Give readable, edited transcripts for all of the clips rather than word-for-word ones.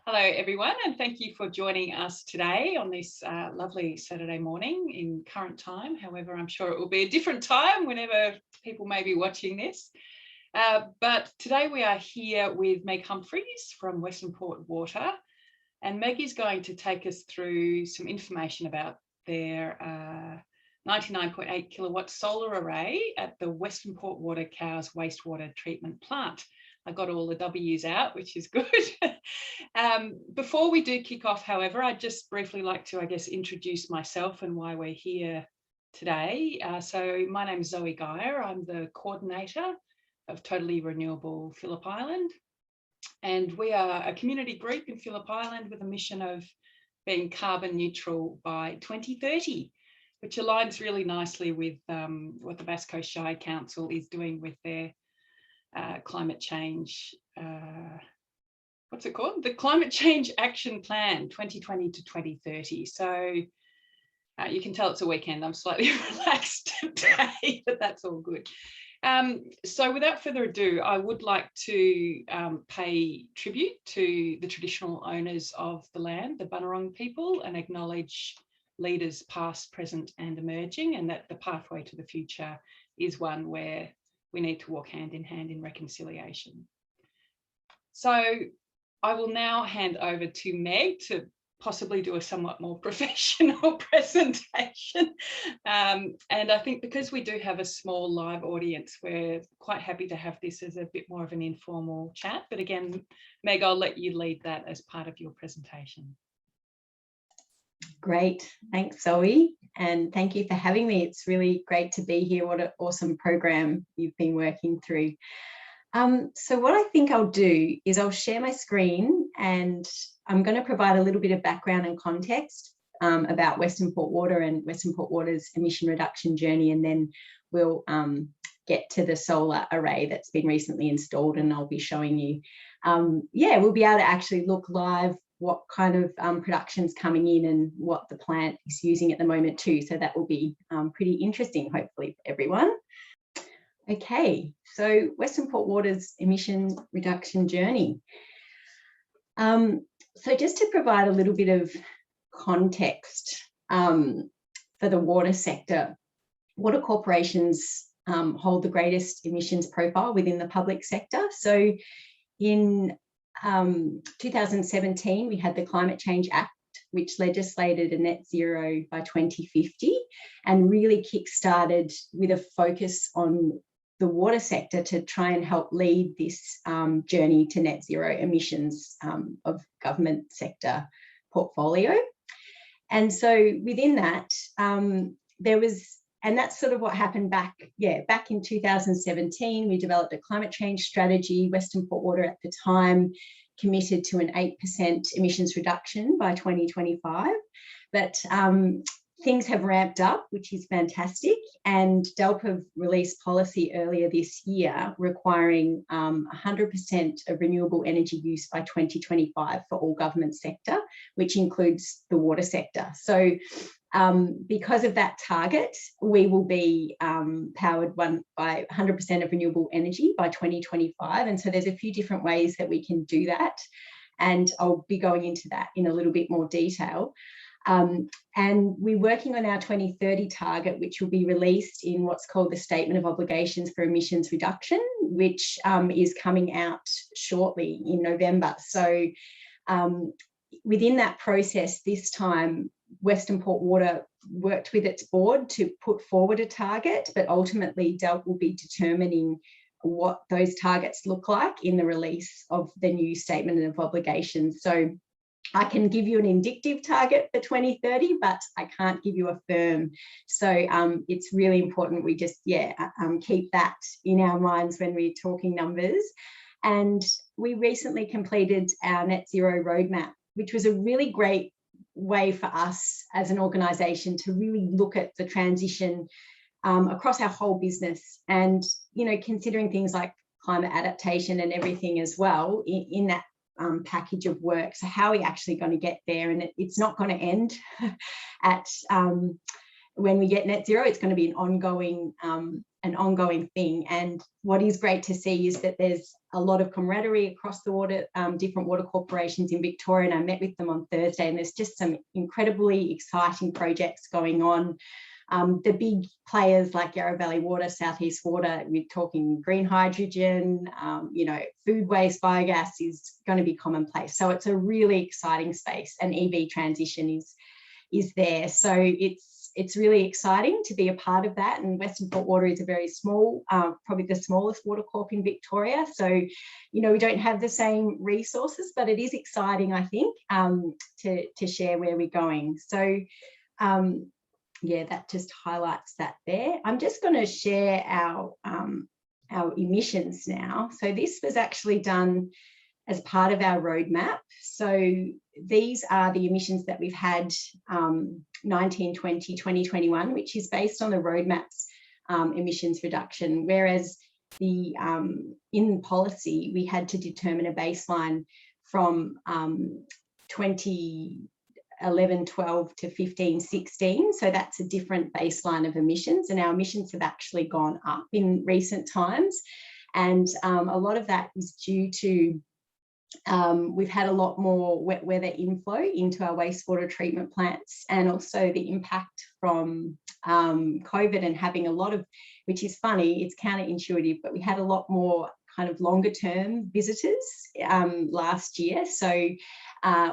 Hello everyone, and thank you for joining us today on this lovely Saturday morning in current time. However, I'm sure it will be a different time whenever people may be watching this. But today we are here with Meg Humphries from Westernport Water, and Meg is going to take us through some information about their 99.8 kilowatt solar array at the Westernport Water Cows Wastewater Treatment Plant. I got all the W's out, which is good. Before we do kick off, however, I'd just briefly like to, introduce myself and why we're here today. So my name is Zoe Geyer. I'm the coordinator of Totally Renewable Phillip Island. And we are a community group in Phillip Island with a mission of being carbon neutral by 2030, which aligns really nicely with what the Bass Coast Shire Council is doing with their climate change, what's it called? The Climate Change Action Plan 2020 to 2030. So you can tell it's a weekend. I'm slightly relaxed today, but that's all good. So without further ado, I would like to pay tribute to the traditional owners of the land, the Bunurong people, and acknowledge leaders past, present and emerging, and that the pathway to the future is one where we need to walk hand in reconciliation. So I will now hand over to Meg to possibly do a somewhat more professional presentation. And I think because we do have a small live audience, we're quite happy to have this as a bit more of an informal chat. But again, Meg, I'll let you lead that as part of your presentation. Great, thanks Zoe, and thank you for having me. It's really great to be here. What an awesome program you've been working through. So what I think I'll do is I'll share my screen, and I'm going to provide a little bit of background and context about Westernport Water and Westernport Water's emission reduction journey, and then we'll get to the solar array that's been recently installed, and I'll be showing you. We'll be able to actually look live what kind of production's coming in and what the plant is using at the moment too. So that will be pretty interesting, hopefully, for everyone. Okay, so Westernport Water's emission reduction journey. So just to provide a little bit of context for the water sector, water corporations hold the greatest emissions profile within the public sector. So in 2017, we had the Climate Change Act, which legislated a net zero by 2050 and really kick-started with a focus on the water sector to try and help lead this journey to net zero emissions of government sector portfolio. And so within that, and that's sort of what happened back in 2017. We developed a climate change strategy. Westernport Water at the time committed to an 8% emissions reduction by 2025. But things have ramped up, which is fantastic. And DELP released policy earlier this year requiring 100% of renewable energy use by 2025 for all government sector, which includes the water sector. So because of that target, we will be powered by 100% of renewable energy by 2025. And so there's a few different ways that we can do that. And I'll be going into that in a little bit more detail. And we're working on our 2030 target, which will be released in what's called the Statement of Obligations for Emissions Reduction, which is coming out shortly in November. So within that process this time, Westernport Water worked with its board to put forward a target, but ultimately DELP will be determining what those targets look like in the release of the new Statement of Obligations. So I can give you an indicative target for 2030, but I can't give you a firm. So it's really important we just, keep that in our minds when we're talking numbers. And we recently completed our net zero roadmap, which was a really great way for us as an organisation to really look at the transition across our whole business, and considering things like climate adaptation and everything as well in that package of work. So how are we actually going to get there? And it's not going to end at when we get net zero. It's going to be an ongoing an ongoing thing. And what is great to see is that there's a lot of camaraderie across the water, different water corporations in Victoria, and I met with them on Thursday, and there's just some incredibly exciting projects going on. The big players like Yarra Valley Water, Southeast Water, we're talking green hydrogen, you know, food waste, biogas is going to be commonplace. So it's a really exciting space, and EV transition is there. So it's really exciting to be a part of that. And Westernport Water is a very small, probably the smallest water corp in Victoria. So, you know, we don't have the same resources, but it is exciting, I think, to share where we're going. So, yeah, that just highlights that there. I'm just going to share our emissions now. So this was actually done as part of our roadmap. So these are the emissions that we've had 19, 20, 2021, which is based on the roadmap's emissions reduction, whereas the in policy, we had to determine a baseline from 2011, 12 to 15, 16. So that's a different baseline of emissions, and our emissions have actually gone up in recent times. And a lot of that is due to we've had a lot more wet weather inflow into our wastewater treatment plants, and also the impact from COVID and having a lot of, which is funny, it's counterintuitive, but we had a lot more kind of longer term visitors last year. So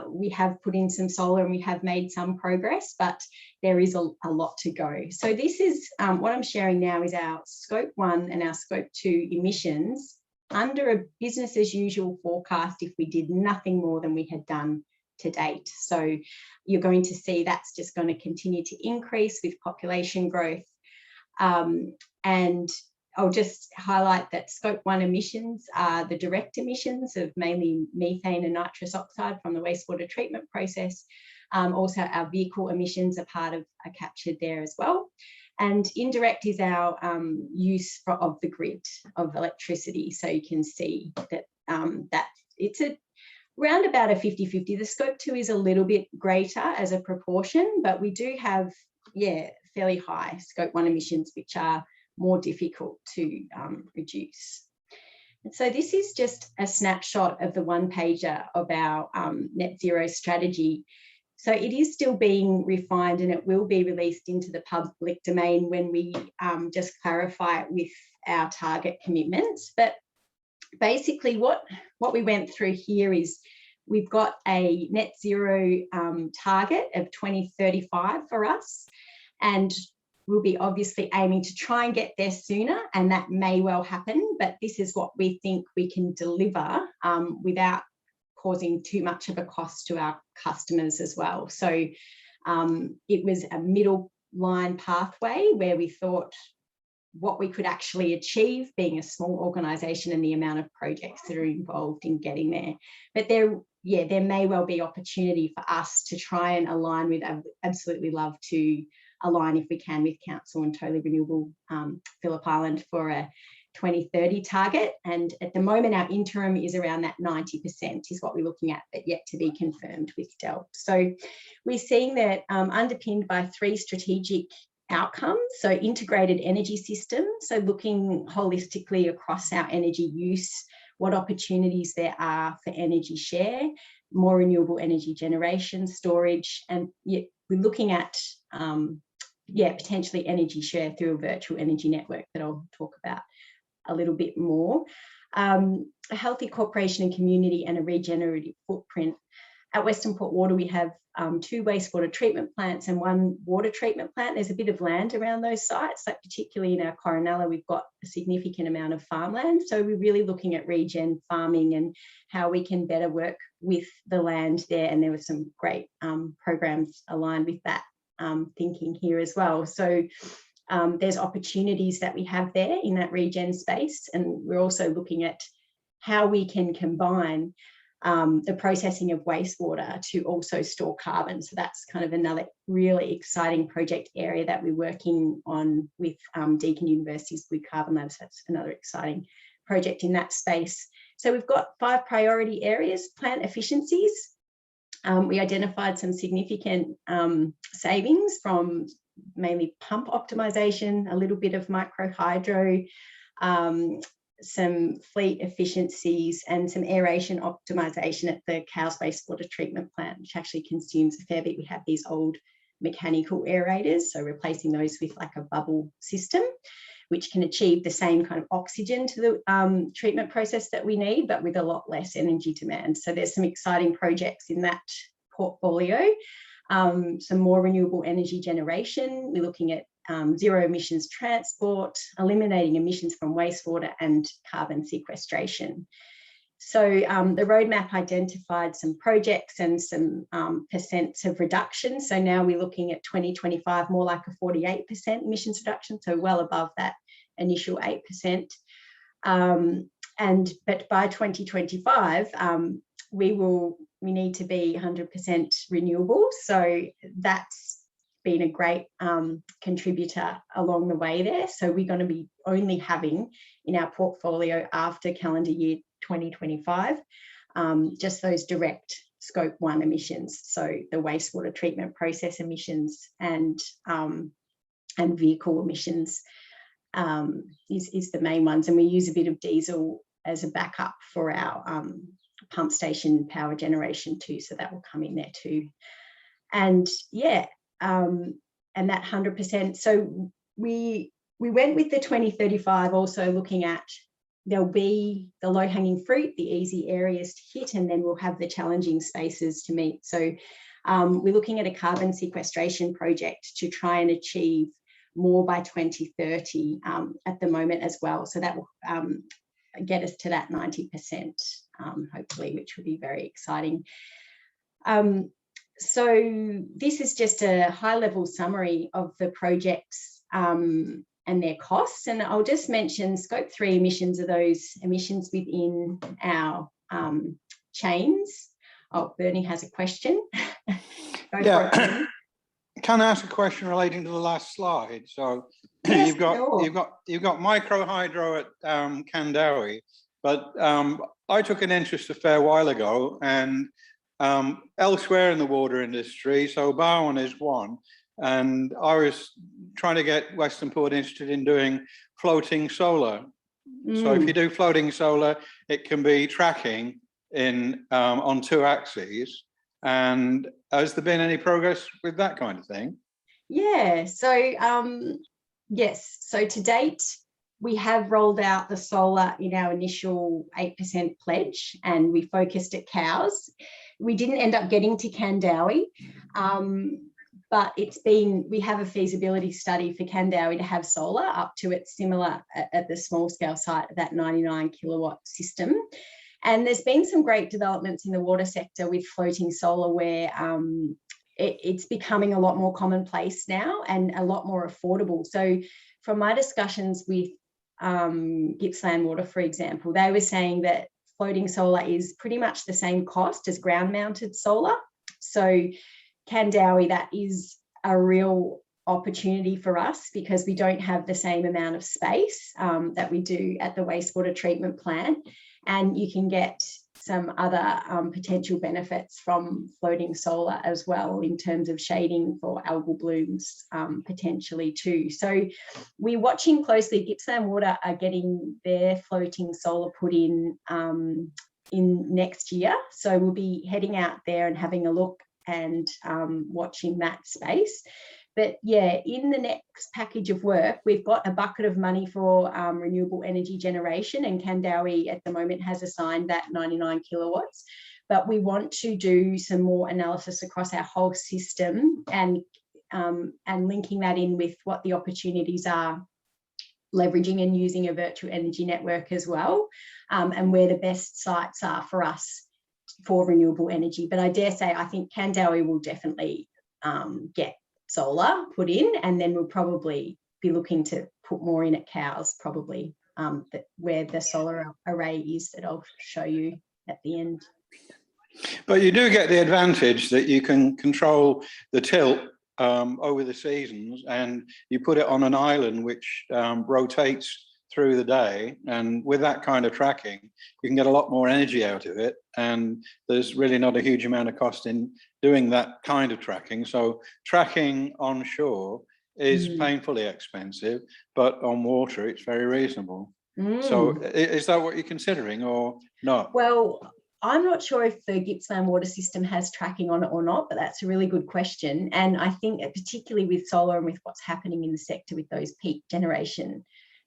we have put in some solar and we have made some progress, but there is a lot to go. So this is what I'm sharing now is our scope 1 and our scope 2 emissions under a business as usual forecast if we did nothing more than we had done to date. So you're going to see that's just going to continue to increase with population growth. And I'll just highlight that scope 1 emissions are the direct emissions of mainly methane and nitrous oxide from the wastewater treatment process. Also our vehicle emissions are captured there as well. And indirect is our use of the grid of electricity. So you can see that that it's around about a 50-50. The scope 2 is a little bit greater as a proportion, but we do have, yeah, fairly high scope 1 emissions, which are more difficult to reduce. And so this is just a snapshot of the one pager of our net zero strategy. So it is still being refined, and it will be released into the public domain when we just clarify it with our target commitments. But basically what we went through here is we've got a net zero target of 2035 for us, and we'll be obviously aiming to try and get there sooner, and that may well happen, but this is what we think we can deliver without causing too much of a cost to our customers as well. So it was a middle line pathway where we thought what we could actually achieve being a small organisation and the amount of projects that are involved in getting there. But there may well be opportunity for us to try and align with, I'd absolutely love to align if we can with Council and Totally Renewable Phillip Island for a 2030 target. And at the moment, our interim is around that 90% is what we're looking at, but yet to be confirmed with DELP. So we're seeing that underpinned by 3 strategic outcomes. So integrated energy systems, so looking holistically across our energy use, what opportunities there are for energy share, more renewable energy generation, storage, and yet we're looking at potentially energy share through a virtual energy network that I'll talk about a little bit more. A healthy corporation and community, and a regenerative footprint. At Westernport Water, we have 2 wastewater treatment plants and 1 water treatment plant. There's a bit of land around those sites, like particularly in our Coronella, we've got a significant amount of farmland. So we're really looking at regen farming and how we can better work with the land there. And there were some great programs aligned with that thinking here as well. So there's opportunities that we have there in that regen space, and we're also looking at how we can combine the processing of wastewater to also store carbon. So that's kind of another really exciting project area that we're working on with Deakin University's Blue Carbon Labs. That's another exciting project in that space. So we've got 5 priority areas. Plant efficiencies. We identified some significant savings from mainly pump optimization, a little bit of micro hydro, some fleet efficiencies, and some aeration optimization at the Cowes Wastewater Treatment Plant, which actually consumes a fair bit. We have these old mechanical aerators, so replacing those with like a bubble system, which can achieve the same kind of oxygen to the treatment process that we need, but with a lot less energy demand. So there's some exciting projects in that portfolio. Some more renewable energy generation. We're looking at zero emissions transport, eliminating emissions from wastewater, and carbon sequestration. So the roadmap identified some projects and some percents of reduction. So now we're looking at 2025 more like a 48% emissions reduction, so well above that initial 8%. But by 2025, we need to be 100% renewable. So that's been a great contributor along the way there. So we're going to be only having in our portfolio after calendar year 2025, just those direct scope 1 emissions. So the wastewater treatment process emissions and vehicle emissions is the main ones. And we use a bit of diesel as a backup for our pump station power generation too. So that will come in there too. And yeah, and that 100%. So we went with the 2035, also looking at there'll be the low-hanging fruit, the easy areas to hit, and then we'll have the challenging spaces to meet. So we're looking at a carbon sequestration project to try and achieve more by 2030 at the moment as well. So that will get us to that 90%, hopefully, which will be very exciting. So this is just a high-level summary of the projects and their costs. And I'll just mention scope 3 emissions are those emissions within our chains. Oh, Bernie has a question. Yeah. Can I ask a question relating to the last slide? So yes, you've got micro hydro at Kandawi, but I took an interest a fair while ago, and elsewhere in the water industry, so Barwon is one, and I was trying to get Westernport interested in doing floating solar. So if you do floating solar, it can be tracking in on 2 axes. And has there been any progress with that kind of thing? Yeah, so yes, so to date, we have rolled out the solar in our initial 8% pledge, and we focused at Cowes. We didn't end up getting to Kandawi, but we have a feasibility study for Kandawi to have solar up to its similar at the small scale site, that 99 kilowatt system. And there's been some great developments in the water sector with floating solar where it's becoming a lot more commonplace now and a lot more affordable. So from my discussions with Gippsland Water, for example, they were saying that floating solar is pretty much the same cost as ground mounted solar. So Kandawi, that is a real opportunity for us because we don't have the same amount of space that we do at the wastewater treatment plant. And you can get some other potential benefits from floating solar as well in terms of shading for algal blooms potentially too. So we're watching closely. Gippsland Water are getting their floating solar put in next year. So we'll be heading out there and having a look and watching that space. But yeah, in the next package of work, we've got a bucket of money for renewable energy generation, and Kandawi at the moment has assigned that 99 kilowatts. But we want to do some more analysis across our whole system and linking that in with what the opportunities are, leveraging and using a virtual energy network as well, and where the best sites are for us for renewable energy. But I dare say, I think Kandawi will definitely get solar put in, and then we'll probably be looking to put more in at Cowes, probably where the solar array is that I'll show you at the end. But you do get the advantage that you can control the tilt over the seasons, and you put it on an island which rotates through the day, and with that kind of tracking you can get a lot more energy out of it, and there's really not a huge amount of cost in doing that kind of tracking. So tracking onshore is painfully expensive, but on water it's very reasonable. So is that what you're considering or not? Well, I'm not sure if the Gippsland water system has tracking on it or not, but that's a really good question. And I think particularly with solar and with what's happening in the sector with those peak generation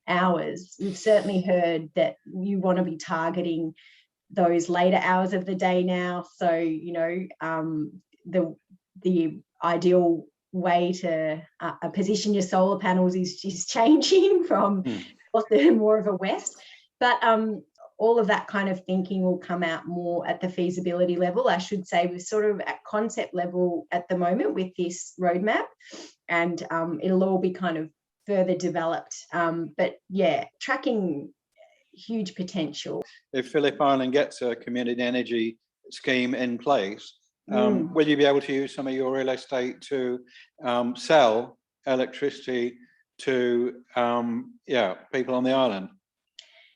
hours, we've certainly heard that you want to be targeting those later hours of the day now. So, you know, the ideal way to position your solar panels is changing from more of a west. But all of that kind of thinking will come out more at the feasibility level. I should say we're sort of at concept level at the moment with this roadmap, and it'll all be kind of further developed. But yeah, tracking, huge potential. If Phillip Island gets a community energy scheme in place, will you be able to use some of your real estate to sell electricity to people on the island?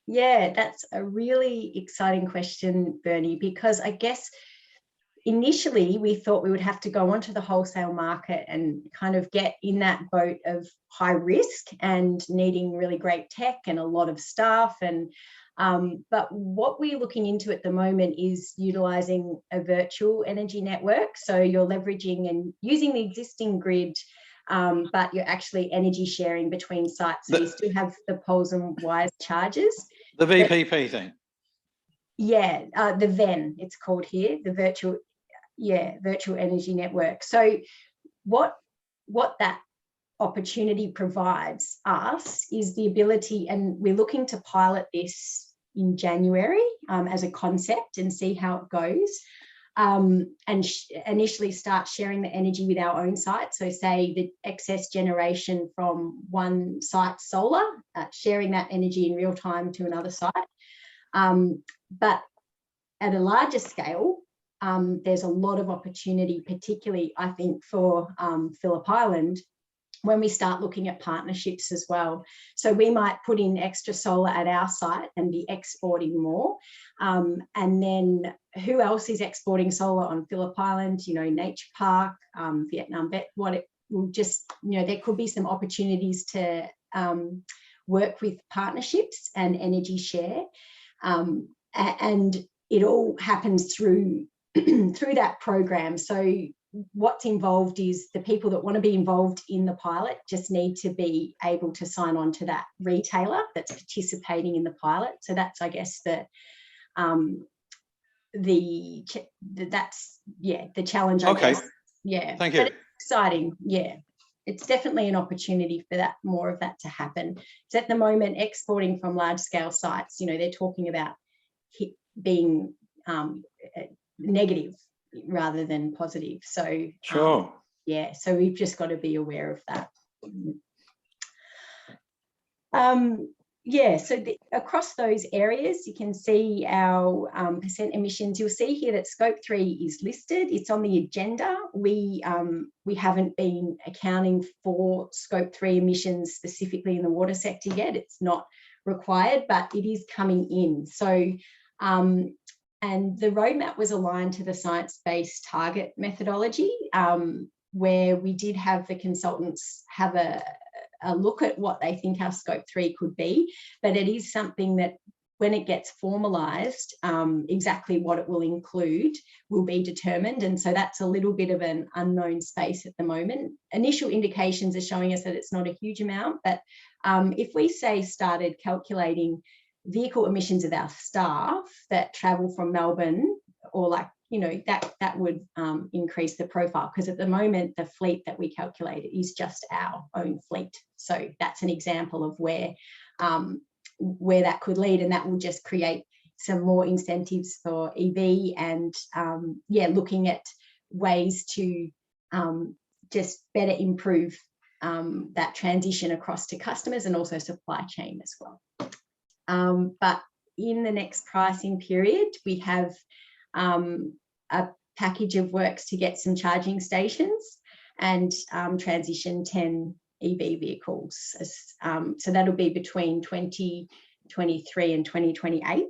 Yeah, that's a really exciting question, Bernie, because I guess initially we thought we would have to go onto the wholesale market and kind of get in that boat of high risk and needing really great tech and a lot of staff. And but what we're looking into at the moment is utilising a virtual energy network. So you're leveraging and using the existing grid, but you're actually energy sharing between sites. So you still have the poles and wires charges. The VPP thing. Yeah, the VEN, it's called here, the virtual energy network. So what that opportunity provides us is the ability, and we're looking to pilot this in January as a concept and see how it goes. And initially start sharing the energy with our own site. So say the excess generation from one site's solar, sharing that energy in real time to another site. But at a larger scale, there's a lot of opportunity, particularly I think for Phillip Island, when we start looking at partnerships as well. So we might put in extra solar at our site and be exporting more. And then who else is exporting solar on Phillip Island? You know, Nature Park, Vietnam, what it will just, you know, there could be some opportunities to work with partnerships and energy share. And it all happens through that program. So what's involved is the people that want to be involved in the pilot just need to be able to sign on to that retailer that's participating in the pilot. So that's, I guess, the challenge, I guess. Yeah. Thank you. But it's exciting. Yeah. It's definitely an opportunity for that, more of that to happen. So at the moment, exporting from large scale sites, you know, they're talking about being negative rather than positive. So sure. Yeah, so we've just got to be aware of that. So across those areas, you can see our percent emissions. You'll see here that Scope 3 is listed. It's on the agenda. We haven't been accounting for Scope 3 emissions specifically in the water sector yet. It's not required, but it is coming in. So and the roadmap was aligned to the science-based target methodology, where we did have the consultants have a look at what they think our Scope 3 could be, but it is something that when it gets formalised, exactly what it will include will be determined. And so that's a little bit of an unknown space at the moment. Initial indications are showing us that it's not a huge amount, but if we started calculating vehicle emissions of our staff that travel from Melbourne, or that would increase the profile, because at the moment the fleet that we calculate is just our own fleet. So that's an example of where that could lead, and that will just create some more incentives for EV and looking at ways to just better improve that transition across to customers and also supply chain as well. But in the next pricing period, we have a package of works to get some charging stations and transition 10 EV vehicles. So that'll be between 2023 and 2028.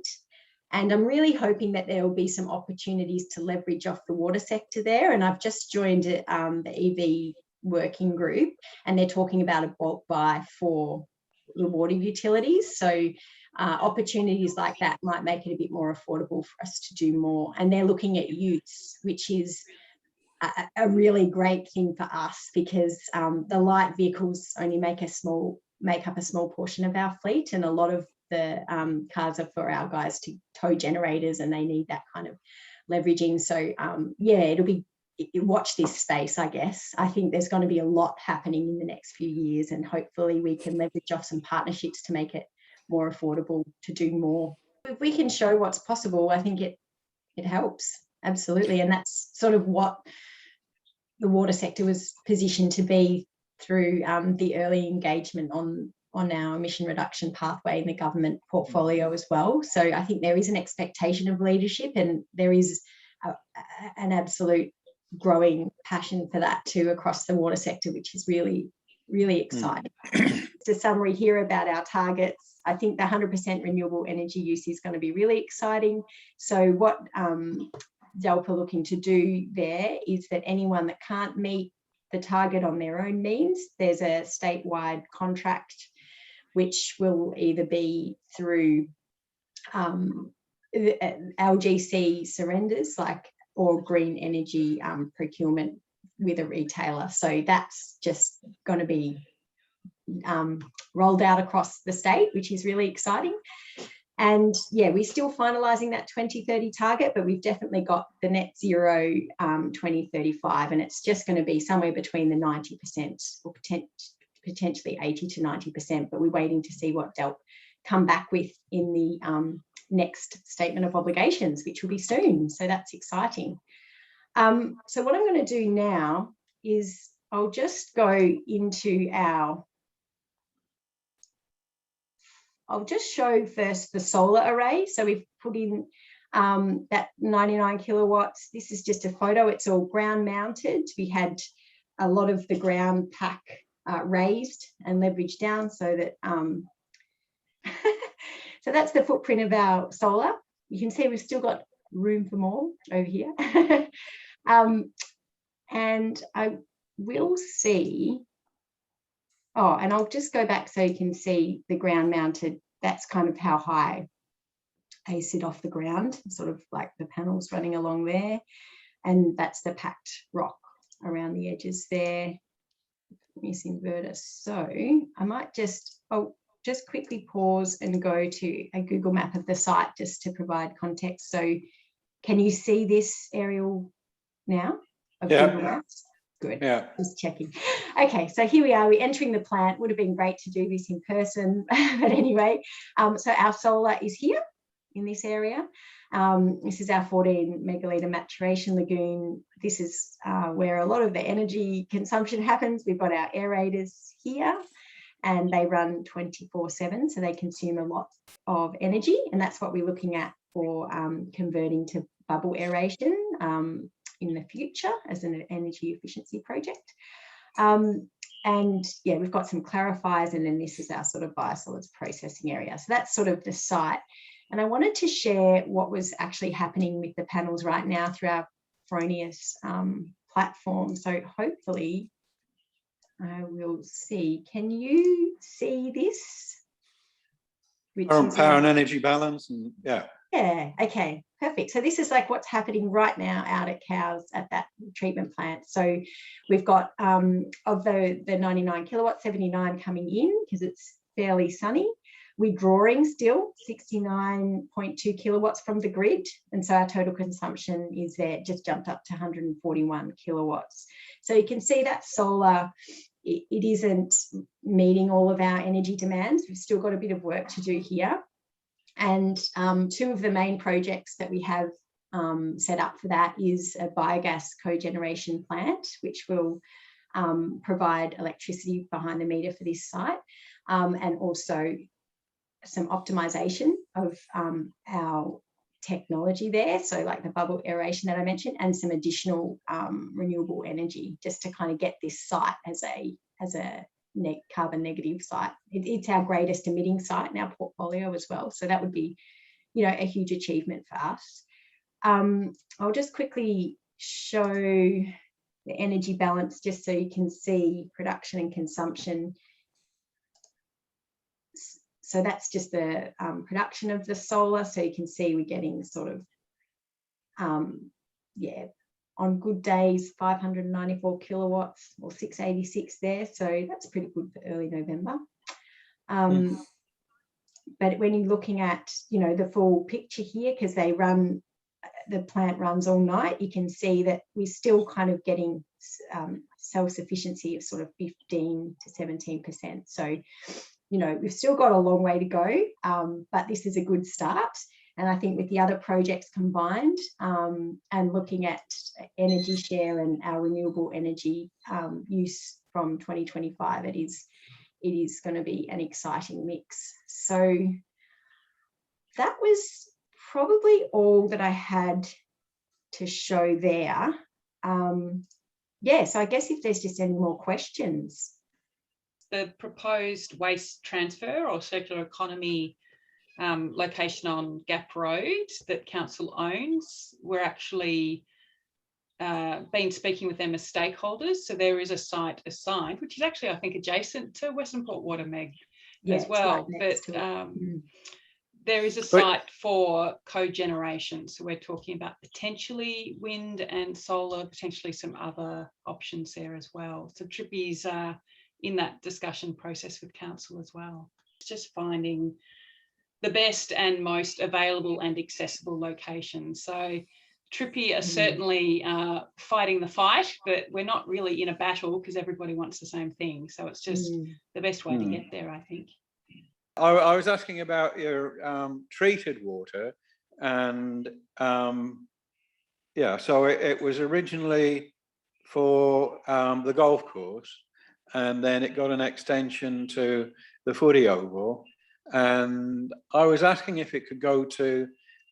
And I'm really hoping that there will be some opportunities to leverage off the water sector there. And I've just joined the EV working group, and they're talking about a bulk buy for the water utilities. So opportunities like that might make it a bit more affordable for us to do more. And they're looking at utes, which is a really great thing for us, because the light vehicles only make up a small portion of our fleet, and a lot of the cars are for our guys to tow generators, and they need that kind of leveraging. So yeah, it'll be, watch this space, I guess. I think there's going to be a lot happening in the next few years, and hopefully we can leverage off some partnerships to make it more affordable to do more. If we can show what's possible, I think it helps, absolutely. And that's sort of what the water sector was positioned to be through the early engagement on our emission reduction pathway in the government portfolio as well. So I think there is an expectation of leadership, and there is an absolute growing passion for that too across the water sector, which is really, really exciting. Just a summary here about our targets. I think the 100% renewable energy use is going to be really exciting. So what DELP are looking to do there is that anyone that can't meet the target on their own means, there's a statewide contract which will either be through LGC surrenders, or green energy procurement with a retailer. So that's just going to be rolled out across the state, which is really exciting. And yeah, we're still finalising that 2030 target, but we've definitely got the net zero 2035, and it's just going to be somewhere between the 90% or potentially 80 to 90%, but we're waiting to see what DELP come back with in the next statement of obligations, which will be soon. So that's exciting. So what I'm going to do now is I'll just go into I'll just show first the solar array. So we've put in that 99 kilowatts. This is just a photo. It's all ground mounted. We had a lot of the ground pack raised and leveraged down so that so that's the footprint of our solar. You can see we've still got room for more over here. And I will see, and I'll just go back so you can see the ground mounted. That's kind of how high they sit off the ground, sort of like the panels running along there. And that's the packed rock around the edges there. This inverter. So I might just quickly pause and go to a Google map of the site just to provide context. So can you see this aerial now of Google Maps? Good. Yeah. Just checking. Okay, so here we are. We're entering the plant. Would have been great to do this in person, but anyway. So our solar is here in this area. This is our 14 megalitre maturation lagoon. This is where a lot of the energy consumption happens. We've got our aerators here, and they run 24/7, so they consume a lot of energy, and that's what we're looking at for converting to bubble aeration in the future as an energy efficiency project. And yeah, we've got some clarifiers, and then this is our sort of biosolids processing area. So that's sort of the site. And I wanted to share what was actually happening with the panels right now through our Fronius platform. So hopefully I will see. Can you see this? Current power and energy balance, and yeah. Yeah, okay, perfect. So this is like what's happening right now out at Cows at that treatment plant. So we've got of the 99 kilowatts, 79 coming in because it's fairly sunny. We're drawing still 69.2 kilowatts from the grid. And so our total consumption is there, just jumped up to 141 kilowatts. So you can see that solar, it isn't meeting all of our energy demands. We've still got a bit of work to do here. And two of the main projects that we have set up for that is a biogas cogeneration plant, which will provide electricity behind the meter for this site, and also some optimization of our technology there. So like the bubble aeration that I mentioned, and some additional renewable energy just to kind of get this site as a carbon negative site. It's our greatest emitting site in our portfolio as well. So that would be, you know, a huge achievement for us. I'll just quickly show the energy balance, just so you can see production and consumption. So that's just the production of the solar. So you can see we're getting sort of, on good days, 594 kilowatts or 686 there. So that's pretty good for early November. But when you're looking at, the full picture here, because the plant runs all night, you can see that we're still kind of getting self-sufficiency of sort of 15 to 17%. So, we've still got a long way to go, but this is a good start. And I think with the other projects combined, and looking at energy share and our renewable energy use from 2025, it is going to be an exciting mix. So that was probably all that I had to show there. So I guess if there's just any more questions. The proposed waste transfer or circular economy location on Gap Road that council owns, we're actually been speaking with them as stakeholders. So there is a site assigned, which is actually, I think, adjacent to Westernport Water, Meg, as well. Right, but there is a site for cogeneration. So we're talking about potentially wind and solar, potentially some other options there as well. So TRPI's in that discussion process with council as well. It's just finding the best and most available and accessible location. So TRPI are certainly fighting the fight, but we're not really in a battle because everybody wants the same thing. So it's just the best way to get there, I think. I was asking about your treated water, and so it was originally for the golf course, and then it got an extension to the footy oval, and I was asking if it could go to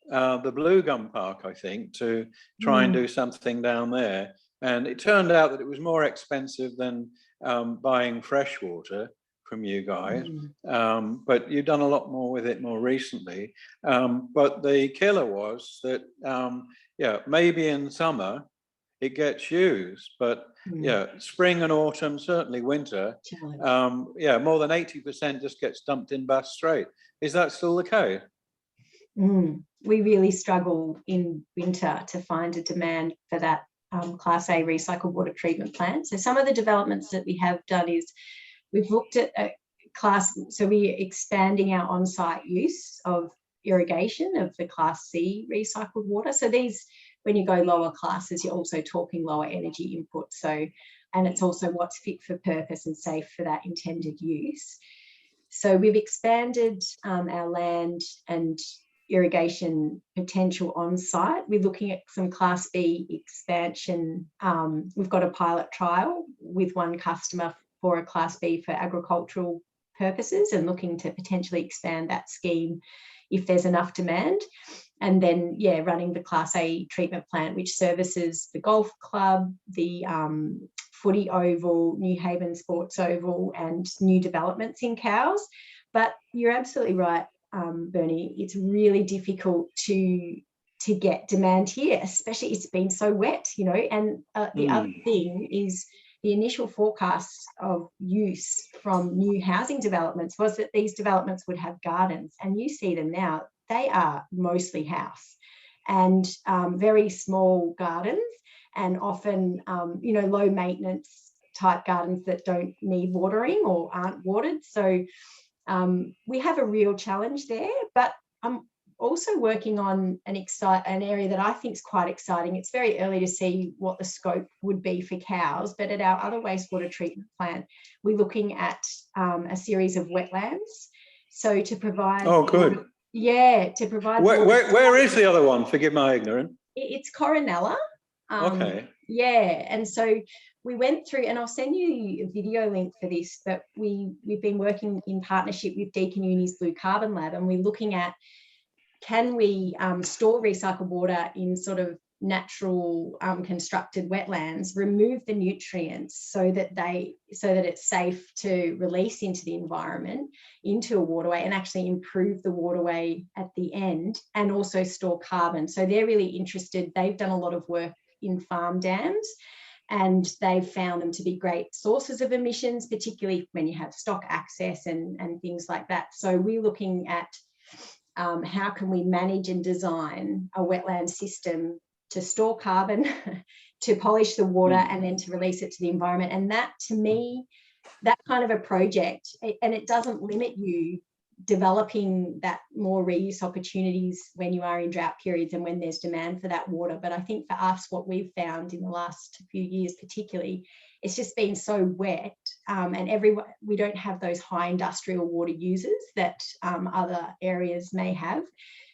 the Blue Gum Park, I think, to try and do something down there. And it turned out that it was more expensive than buying fresh water from you guys, but you've done a lot more with it more recently. But the killer was that, maybe in summer it gets used, but spring and autumn, certainly winter, more than 80% just gets dumped in Bass Strait. Is that still the case? We really struggle in winter to find a demand for that Class A recycled water treatment plant. So some of the developments that we have done is we've looked at so we're expanding our on-site use of irrigation of the Class C recycled water. So these, when you go lower classes, you're also talking lower energy input. So, and it's also what's fit for purpose and safe for that intended use. So we've expanded our land and irrigation potential on site. We're looking at some Class B expansion. We've got a pilot trial with one customer for a Class B for agricultural purposes and looking to potentially expand that scheme if there's enough demand. And then, running the Class A treatment plant, which services the golf club, the footy oval, New Haven Sports Oval, and new developments in Cowes. But you're absolutely right, Bernie. It's really difficult to get demand here, especially it's been so wet, And the other thing is the initial forecasts of use from new housing developments was that these developments would have gardens, and you see them now. They are mostly house and very small gardens, and often, low maintenance type gardens that don't need watering or aren't watered. So we have a real challenge there, but I'm also working on an area that I think is quite exciting. It's very early to see what the scope would be for Cowes, but at our other wastewater treatment plant, we're looking at a series of wetlands. So to provide... Oh, good. To provide... Where is the other one? Forgive my ignorance. It's Coronella. Okay. And so we went through, and I'll send you a video link for this, but we've been working in partnership with Deakin Uni's Blue Carbon Lab, and we're looking at, can we store recycled water in sort of natural constructed wetlands, remove the nutrients so that it's safe to release into the environment, into a waterway, and actually improve the waterway at the end, and also store carbon. So they're really interested. They've done a lot of work in farm dams, and they've found them to be great sources of emissions, particularly when you have stock access and things like that. So we're looking at how can we manage and design a wetland system to store carbon, to polish the water, and then to release it to the environment. And that, to me, that kind of a project, and it doesn't limit you developing that more reuse opportunities when you are in drought periods and when there's demand for that water. But I think for us, what we've found in the last few years particularly, it's just been so wet, and we don't have those high industrial water users that other areas may have.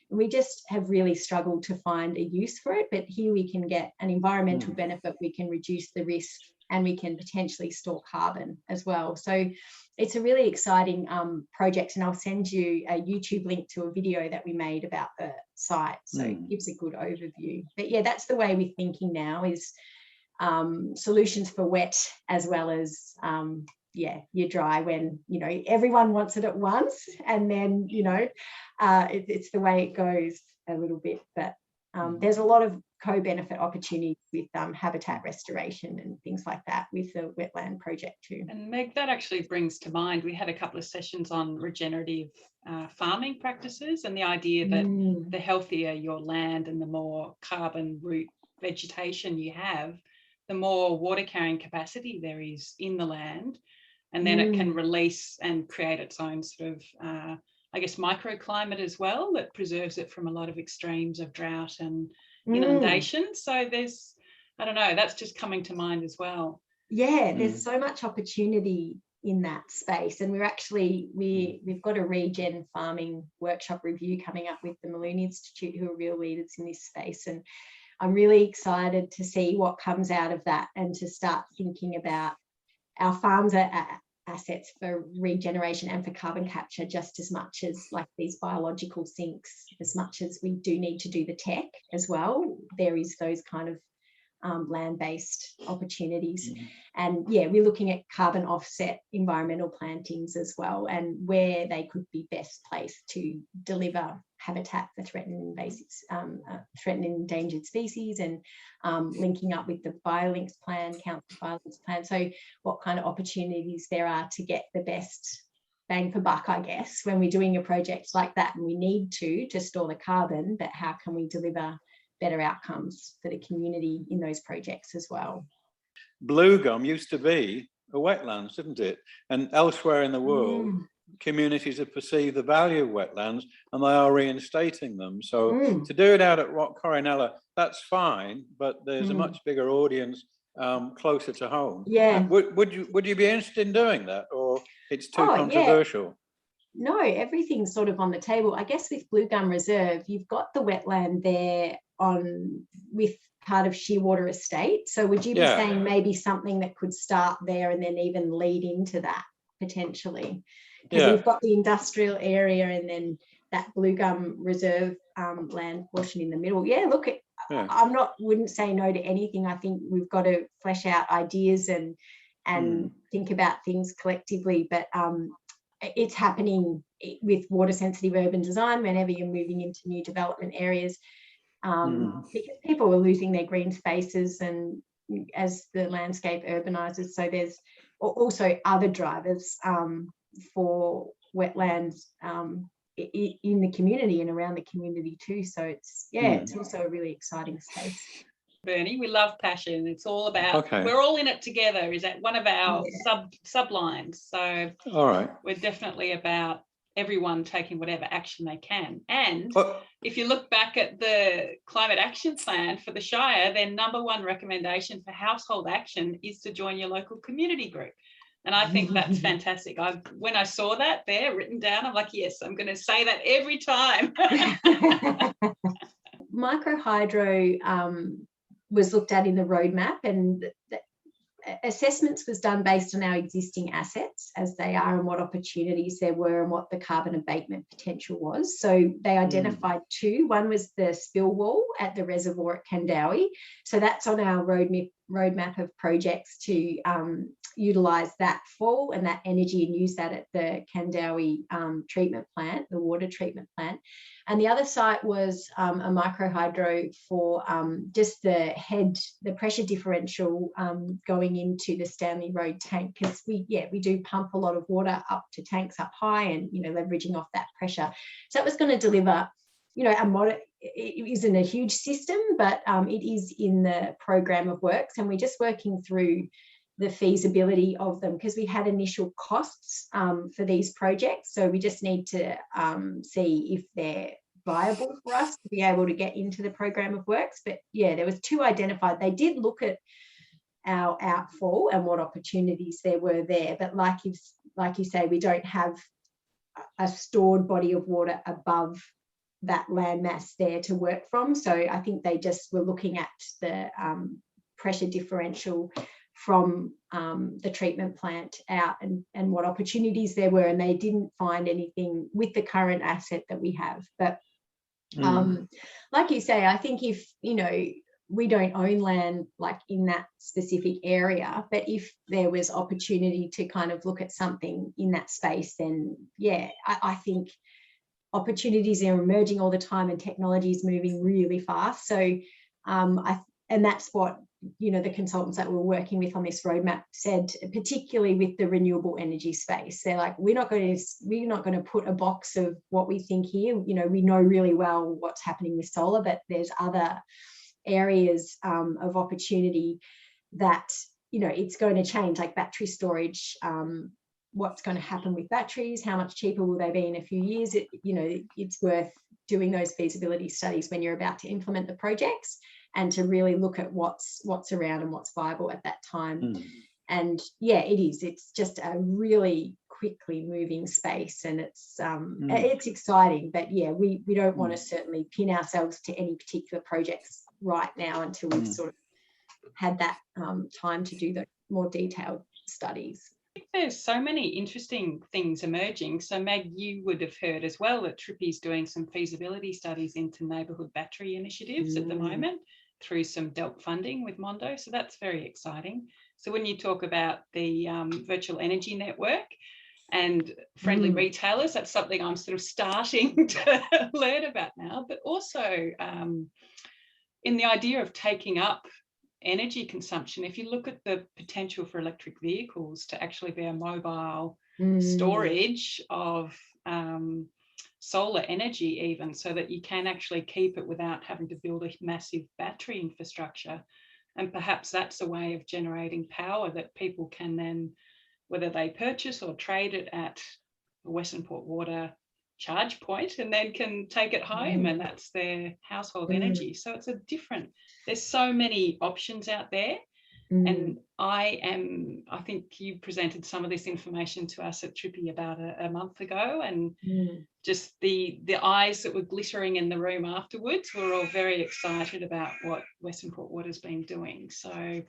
We just have really struggled to find a use for it. But here we can get an environmental benefit, we can reduce the risk, and we can potentially store carbon as well. So it's a really exciting project, and I'll send you a YouTube link to a video that we made about the site. So it gives a good overview. But yeah, that's the way we're thinking now, is solutions for wet as well as you're dry, when everyone wants it at once, and then it's the way it goes a little bit. But there's a lot of co-benefit opportunities with habitat restoration and things like that with the wetland project too. And Meg, that actually brings to mind, we had a couple of sessions on regenerative farming practices, and the idea that the healthier your land and the more carbon root vegetation you have, the more water carrying capacity there is in the land, and then it can release and create its own sort of microclimate as well, that preserves it from a lot of extremes of drought and inundation. So there's, I don't know, that's just coming to mind as well. Yeah, there's so much opportunity in that space, and we've got a regen farming workshop review coming up with the Malone Institute, who are real leaders in this space, and I'm really excited to see what comes out of that, and to start thinking about our farms are assets for regeneration and for carbon capture just as much as like these biological sinks, as much as we do need to do the tech as well. There is those kind of land-based opportunities. And yeah, we're looking at carbon offset environmental plantings as well, and where they could be best placed to deliver habitat for threatened endangered species, and linking up with the biolinks plan, council biolinks plan. So what kind of opportunities there are to get the best bang for buck, I guess, when we're doing a project like that, and we need to store the carbon, but how can we deliver better outcomes for the community in those projects as well. Blue gum used to be a wetlands, didn't it? And elsewhere in the world, communities have perceived the value of wetlands, and they are reinstating them. So to do it out at Rock Coronella, that's fine, but there's a much bigger audience closer to home. Yeah. Would you be interested in doing that, or it's too controversial? Yeah. No, everything's sort of on the table. I guess with Blue Gum Reserve, you've got the wetland there with part of Shearwater Estate. So would you be saying maybe something that could start there and then even lead into that potentially? Because you've got the industrial area and then that Blue Gum Reserve land portion in the middle. Yeah, look, wouldn't say no to anything. I think we've got to flesh out ideas and think about things collectively. But it's happening with water sensitive urban design whenever you're moving into new development areas, because people are losing their green spaces and as the landscape urbanizes. So there's also other drivers for wetlands in the community and around the community too. So it's also a really exciting space. Bernie, we love passion. It's all about, we're all in it together, is that one of our sublines. So all right, we're definitely about everyone taking whatever action they can. And if you look back at the climate action plan for the Shire, their #1 recommendation for household action is to join your local community group. And I think that's fantastic. When I saw that there written down, I'm like, yes, I'm going to say that every time. Microhydro was looked at in the roadmap, and assessments was done based on our existing assets as they are and what opportunities there were and what the carbon abatement potential was. So they identified two. One was the spill wall at the reservoir at Kandowie. So that's on our roadmap roadmap of projects to utilise that fall and that energy and use that at the Kandawi treatment plant, the water treatment plant. And the other site was a micro hydro for just the pressure differential going into the Stanley Road tank, because we do pump a lot of water up to tanks up high and, you know, leveraging off that pressure. So it was going to deliver, you know, it isn't a huge system, but it is in the program of works, and we're just working through the feasibility of them because we had initial costs for these projects. So we just need to see if they're viable for us to be able to get into the program of works. But yeah, there was 2 identified. They did look at our outfall and what opportunities there were there. But like you say, we don't have a stored body of water above that landmass there to work from. So I think they just were looking at the pressure differential from the treatment plant out and what opportunities there were, and they didn't find anything with the current asset that we have. But like you say, I think if, you know, we don't own land like in that specific area, but if there was opportunity to kind of look at something in that space, then yeah, I think opportunities are emerging all the time and technology is moving really fast. So and that's what, you know, the consultants that we're working with on this roadmap said, particularly with the renewable energy space. They're like, we're not going to put a box of what we think here. You know, we know really well what's happening with solar, but there's other areas of opportunity that, you know, it's going to change, like battery storage. What's going to happen with batteries? How much cheaper will they be in a few years? You know, it's worth doing those feasibility studies when you're about to implement the projects, and to really look at what's around and what's viable at that time. And yeah, it's just a really quickly moving space, and it's exciting. But yeah, we don't want to certainly pin ourselves to any particular projects right now until we've sort of had that time to do the more detailed studies. There's so many interesting things emerging. So Meg, you would have heard as well that TRPI's doing some feasibility studies into neighbourhood battery initiatives at the moment through some DELP funding with Mondo. So that's very exciting. So when you talk about the virtual energy network and friendly retailers, that's something I'm sort of starting to learn about now, but also in the idea of taking up energy consumption. If you look at the potential for electric vehicles to actually be a mobile storage of solar energy, even, so that you can actually keep it without having to build a massive battery infrastructure. And perhaps that's a way of generating power that people can then, whether they purchase or trade it at a Westernport Water charge point, and then can take it home and that's their household energy. So it's there's so many options out there. And I think you presented some of this information to us at TRPI about a month ago, and just the eyes that were glittering in the room afterwards were all very excited about what Westernport Water's been doing. So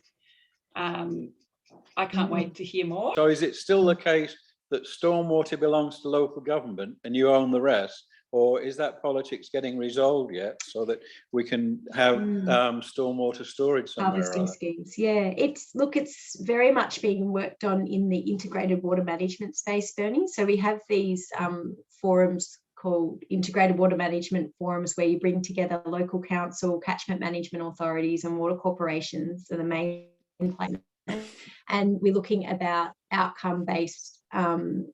I can't wait to hear more. So is it still the case that stormwater belongs to local government and you own the rest, or is that politics getting resolved yet so that we can have stormwater storage somewhere? Harvesting schemes, yeah. It's very much being worked on in the integrated water management space, Bernie. So we have these forums called integrated water management forums, where you bring together local council, catchment management authorities and water corporations are the main players. And we're looking about outcome-based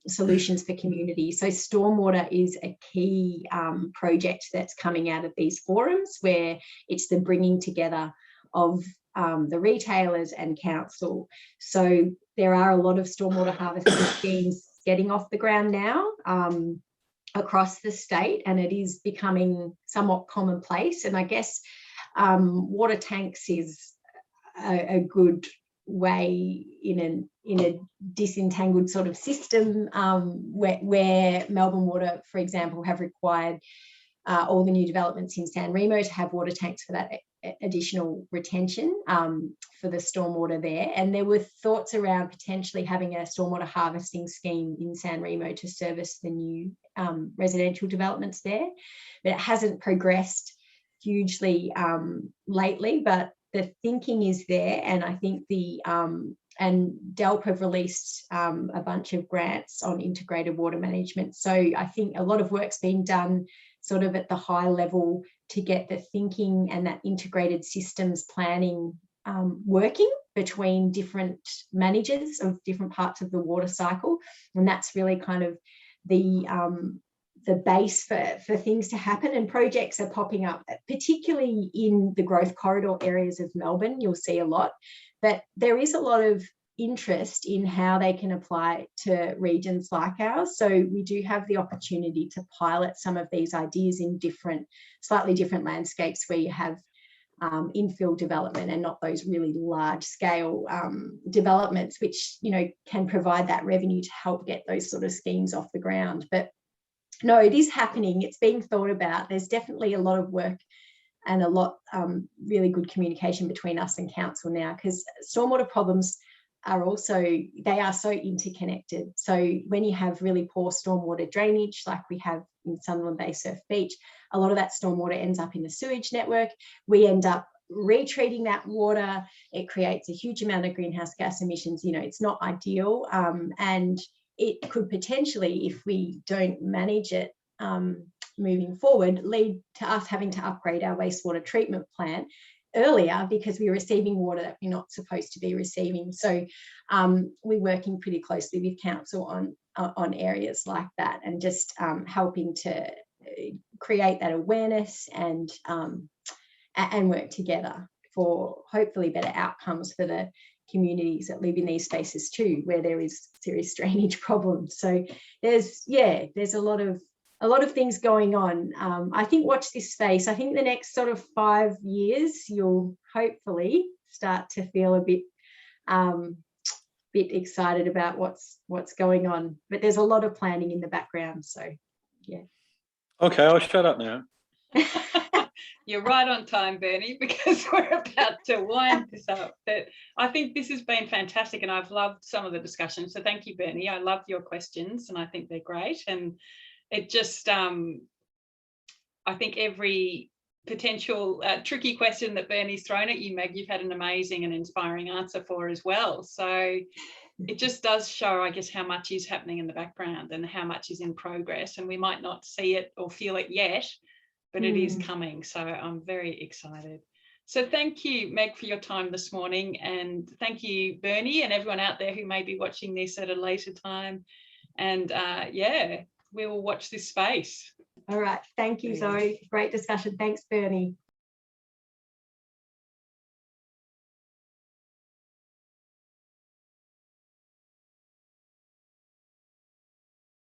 solutions for community. So stormwater is a key project that's coming out of these forums, where it's the bringing together of the retailers and council. So there are a lot of stormwater harvesting schemes getting off the ground now across the state, and it is becoming somewhat commonplace. And I guess water tanks is a good way in a disentangled sort of system, where Melbourne Water, for example, have required all the new developments in San Remo to have water tanks for that additional retention for the stormwater there. And there were thoughts around potentially having a stormwater harvesting scheme in San Remo to service the new residential developments there, but it hasn't progressed hugely lately. But the thinking is there, and I think the and DELP have released a bunch of grants on integrated water management. So I think a lot of work's been done sort of at the high level to get the thinking and that integrated systems planning working between different managers of different parts of the water cycle. And that's really kind of the base for things to happen, and projects are popping up, particularly in the growth corridor areas of Melbourne. You'll see a lot, but there is a lot of interest in how they can apply to regions like ours. So we do have the opportunity to pilot some of these ideas in slightly different landscapes where you have infill development and not those really large scale developments, which, you know, can provide that revenue to help get those sort of schemes off the ground. But no, it is happening. It's being thought about. There's definitely a lot of work and a lot really good communication between us and council now, because stormwater problems are so interconnected. So when you have really poor stormwater drainage, like we have in Sunderland Bay Surf Beach, a lot of that stormwater ends up in the sewage network. We end up retreating that water. It creates a huge amount of greenhouse gas emissions. You know, it's not ideal, and it could potentially, if we don't manage it moving forward, lead to us having to upgrade our wastewater treatment plant earlier because we're receiving water that we're not supposed to be receiving. So we're working pretty closely with council on areas like that, and just helping to create that awareness and work together for hopefully better outcomes for the communities that live in these spaces too, where there is serious drainage problems. So there's a lot of things going on. I think watch this space. I think the next sort of 5 years, you'll hopefully start to feel a bit excited about what's going on. But there's a lot of planning in the background. So yeah. Okay, I'll shut up now. You're right on time, Bernie, because we're about to wind this up. But I think this has been fantastic, and I've loved some of the discussion. So thank you, Bernie. I love your questions, and I think they're great. And it just, I think every potential tricky question that Bernie's thrown at you, Meg, you've had an amazing and inspiring answer for as well. So it just does show, I guess, how much is happening in the background and how much is in progress. And we might not see it or feel it yet, but it is coming. So I'm very excited. So thank you, Meg, for your time this morning. And thank you, Bernie, and everyone out there who may be watching this at a later time. And yeah, we will watch this space. All right. Thank you, Zoe. Great discussion. Thanks, Bernie.